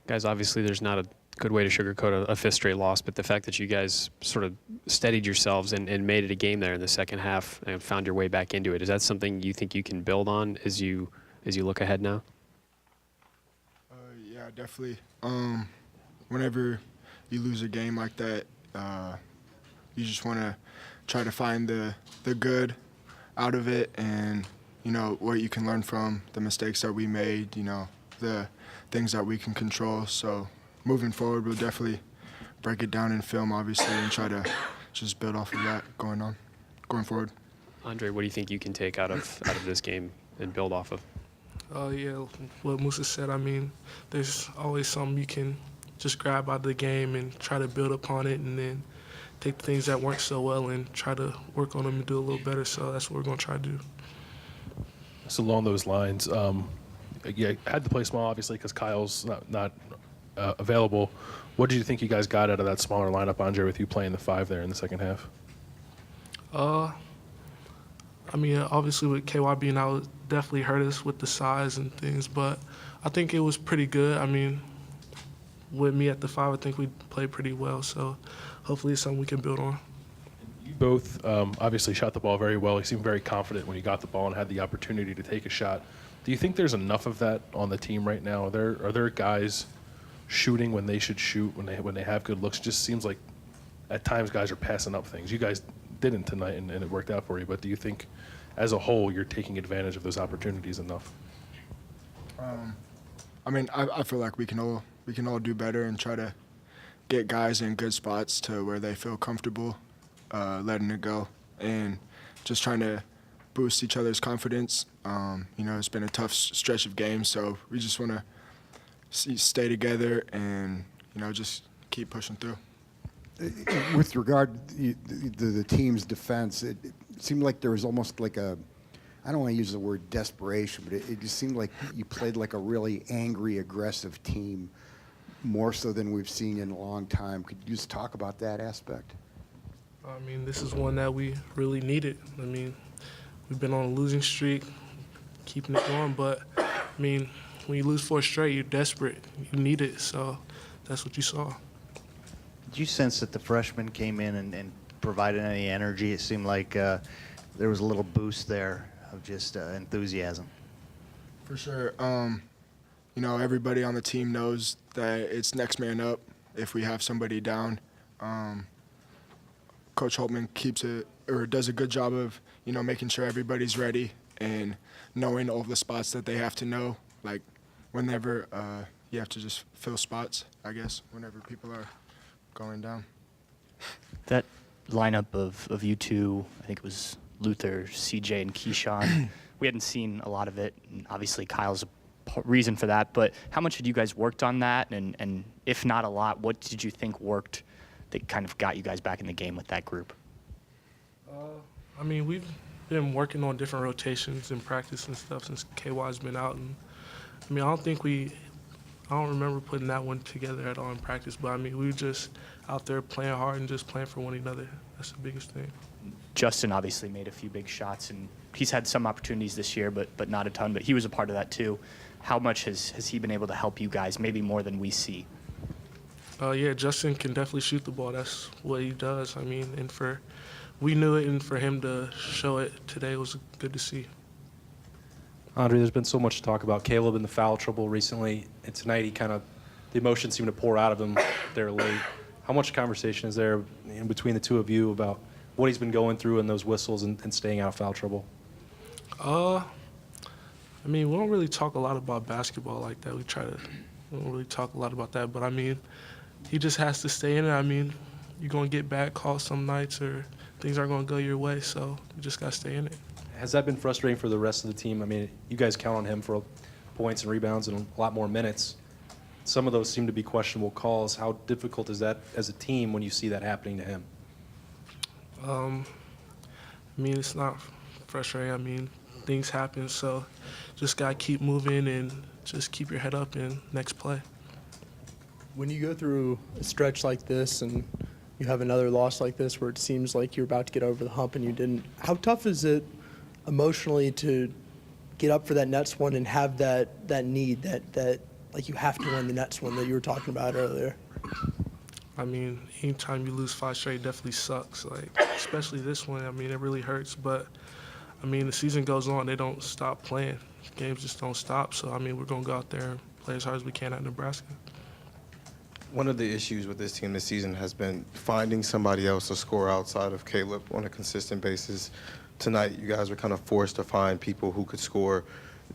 Guys, obviously there's not a good way to sugarcoat a fifth straight loss, but the fact that you guys sort of steadied yourselves and made it a game there in the second half and found your way back into it, is that something you think you can build on as you look ahead now? Yeah, definitely. Whenever you lose a game like that, you just want to try to find the good out of it, and what you can learn from the mistakes that we made, the things that we can control. So moving forward, we'll definitely break it down in film, obviously, and try to just build off of that going forward. Andre, what do you think you can take out of this game and build off of? Yeah, what Musa said, I mean, there's always something you can just grab out of the game and try to build upon it, and then take the things that weren't so well and try to work on them and do a little better. So that's what we're going to try to do. So along those lines, you had to play small, obviously, because Kyle's not available. What did you think you guys got out of that smaller lineup, Andre, with you playing the 5 there in the second half? I mean, obviously with KY being out, it definitely hurt us with the size and things, but I think it was pretty good. I mean, with me at the 5, I think we played pretty well, so hopefully it's something we can build on. You both obviously shot the ball very well. You seemed very confident when you got the ball and had the opportunity to take a shot. Do you think there's enough of that on the team right now? Are there guys shooting when they should shoot, when they have good looks? It just seems like at times guys are passing up things. You guys didn't tonight, and it worked out for you. But do you think, as a whole, you're taking advantage of those opportunities enough? I mean, I feel like we can all do better and try to get guys in good spots to where they feel comfortable letting it go, and just trying to boost each other's confidence. It's been a tough stretch of games, so we just want to stay together and just keep pushing through. With regard to the team's defense, it seemed like there was almost like I don't want to use the word desperation, but it just seemed like you played like a really angry, aggressive team, more so than we've seen in a long time. Could you just talk about that aspect? I mean, this is one that we really needed. I mean, we've been on a losing streak, keeping it going, but, I mean, when you lose 4 straight, you're desperate. You need it, so that's what you saw. Did you sense that the freshmen came in and provided any energy? It seemed like there was a little boost there of just enthusiasm. For sure. Everybody on the team knows that it's next man up if we have somebody down. Coach Holtman does a good job of, making sure everybody's ready and knowing all the spots that they have to know. Like whenever you have to just fill spots, I guess, whenever people are going down. That lineup of you two, I think it was Luther, CJ, and Keyshawn, we hadn't seen a lot of it, and obviously Kyle's a reason for that, but how much had you guys worked on that, and if not a lot, what did you think worked that kind of got you guys back in the game with that group? I mean, we've been working on different rotations and practice and stuff since KY's been out, and I mean, I don't remember putting that one together at all in practice, but I mean, we were just out there playing hard and just playing for one another. That's the biggest thing. Justin obviously made a few big shots, and he's had some opportunities this year, but not a ton, but he was a part of that too. How much has he been able to help you guys, maybe more than we see? Yeah, Justin can definitely shoot the ball. That's what he does. I mean, we knew it, and for him to show it today was good to see. Andre, there's been so much to talk about Caleb and the foul trouble recently, and tonight the emotions seem to pour out of him there late. How much conversation is there in between the two of you about what he's been going through and those whistles and staying out of foul trouble? I mean, we don't really talk a lot about basketball like that. We don't really talk a lot about that, but I mean, he just has to stay in it. I mean, you're going to get bad calls some nights or things aren't going to go your way, so you just got to stay in it. Has that been frustrating for the rest of the team? I mean, you guys count on him for points and rebounds and a lot more minutes. Some of those seem to be questionable calls. How difficult is that as a team when you see that happening to him? I mean, it's not frustrating. I mean, things happen, so just got to keep moving and just keep your head up and next play. When you go through a stretch like this and you have another loss like this where it seems like you're about to get over the hump and you didn't, how tough is it emotionally to get up for that next one and have that need, that like you have to win the next one that you were talking about earlier? I mean, anytime you lose 5 straight definitely sucks. Like, especially this one. I mean, it really hurts. But I mean, the season goes on. They don't stop playing. Games just don't stop. So I mean, we're gonna go out there and play as hard as we can at Nebraska. One of the issues with this team this season has been finding somebody else to score outside of Caleb on a consistent basis. Tonight, you guys were kind of forced to find people who could score.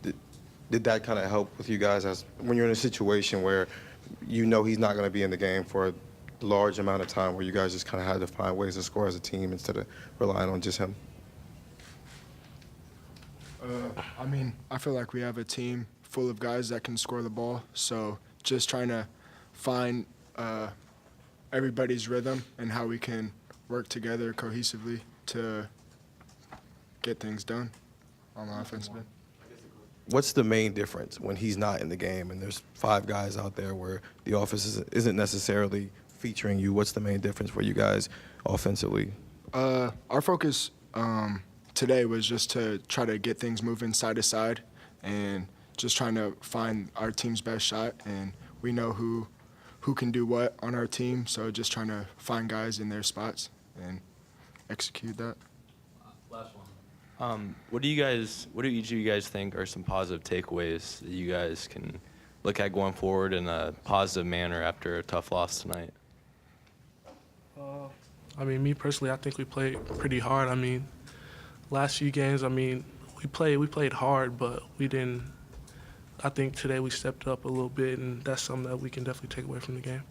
Did that kind of help with you guys as when you're in a situation where you know he's not going to be in the game for a large amount of time, where you guys just kind of had to find ways to score as a team instead of relying on just him? I mean, I feel like we have a team full of guys that can score the ball. So just trying to find everybody's rhythm and how we can work together cohesively to get things done on the offensive end. What's the main difference when he's not in the game and there's 5 guys out there where the offense isn't necessarily featuring you? What's the main difference for you guys offensively? Our focus today was just to try to get things moving side to side and just trying to find our team's best shot. And we know who can do what on our team, so just trying to find guys in their spots and execute that. Last one. What do each of you guys think are some positive takeaways that you guys can look at going forward in a positive manner after a tough loss tonight? I mean, me personally, I think we played pretty hard. I mean, last few games, I mean, we played hard, but we didn't. I think today we stepped up a little bit, and that's something that we can definitely take away from the game.